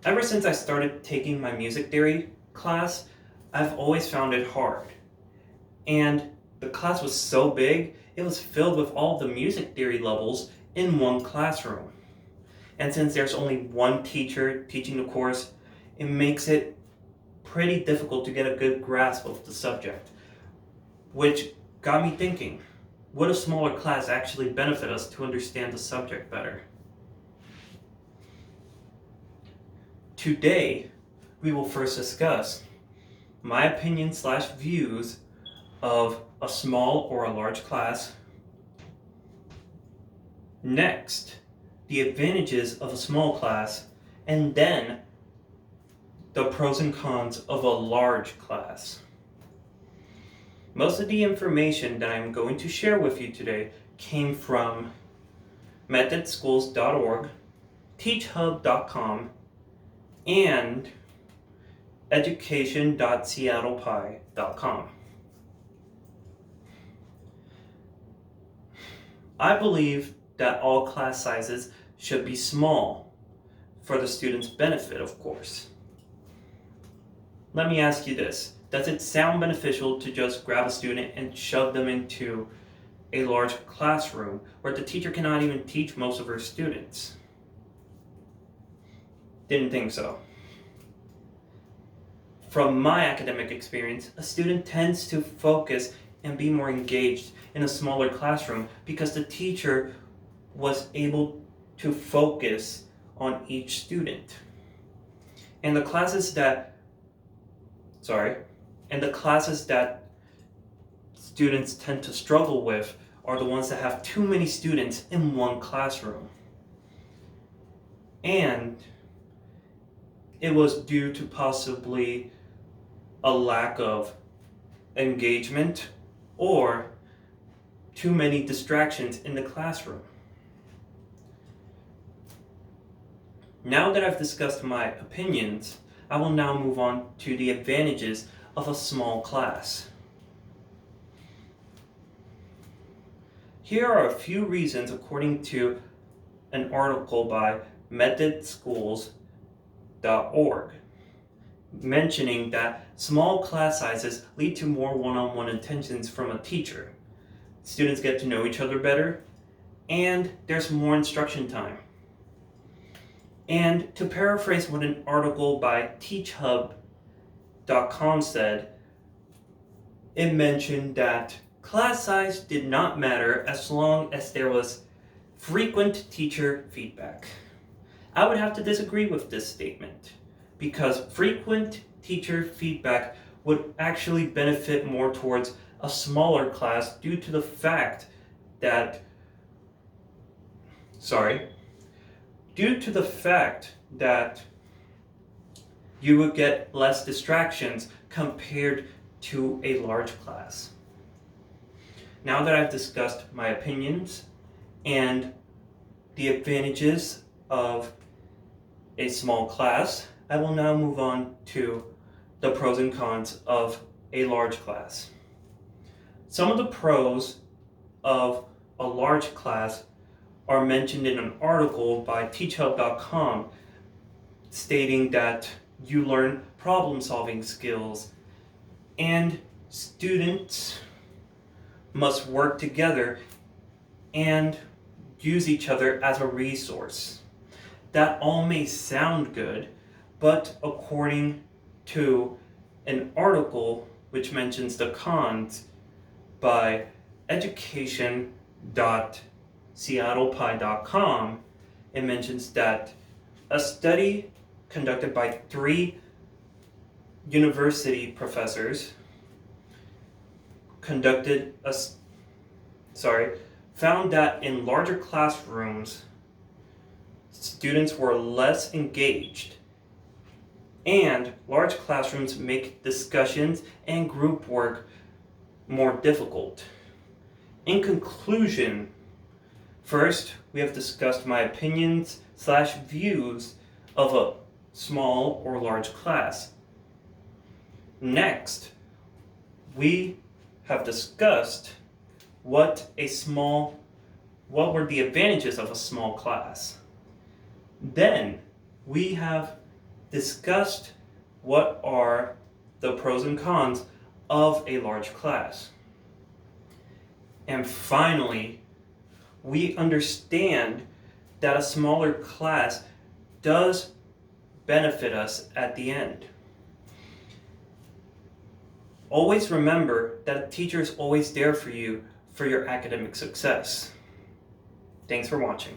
Ever since I started taking my music theory class, I've always found it hard. And the class was so big, it was filled with all the music theory levels in one classroom. And since there's only one teacher teaching the course, it makes it pretty difficult to get a good grasp of the subject, which got me thinking, would a smaller class actually benefit us to understand the subject better? Today, we will first discuss my opinion / views of a small or a large class. Next, the advantages of a small class, and then the pros and cons of a large class. Most of the information that I'm going to share with you today came from methodschools.org, teachhub.com, and education.seattlepie.com. I believe that all class sizes should be small, for the student's benefit, of course. Let me ask you this. Does it sound beneficial to just grab a student and shove them into a large classroom where the teacher cannot even teach most of her students? Didn't think so. From my academic experience, a student tends to focus and be more engaged in a smaller classroom because the teacher was able to focus on each student. And the classes that students tend to struggle with are the ones that have too many students in one classroom. And it was due to possibly a lack of engagement or too many distractions in the classroom. Now that I've discussed my opinions, I will now move on to the advantages of a small class. Here are a few reasons according to an article by methodschools.org, mentioning that small class sizes lead to more one-on-one attentions from a teacher. Students get to know each other better, and there's more instruction time. And to paraphrase what an article by teachhub.com said, it mentioned that class size did not matter as long as there was frequent teacher feedback. I would have to disagree with this statement, because frequent teacher feedback would actually benefit more towards a smaller class due to the fact that you would get less distractions compared to a large class. Now that I've discussed my opinions and the advantages of a small class, I will now move on to the pros and cons of a large class. Some of the pros of a large class are mentioned in an article by teachhub.com, stating that you learn problem-solving skills and students must work together and use each other as a resource. That all may sound good, but according to an article which mentions the cons by education.seattlepie.com, it mentions that a study conducted by 3 university professors found that in larger classrooms, students were less engaged, and large classrooms make discussions and group work more difficult. In conclusion, first, we have discussed my opinions / views of a small or large class. Next, we have discussed what were the advantages of a small class. Then we have discussed what are the pros and cons of a large class. And finally, we understand that a smaller class does benefit us at the end. Always remember that a teacher is always there for you for your academic success. Thanks for watching.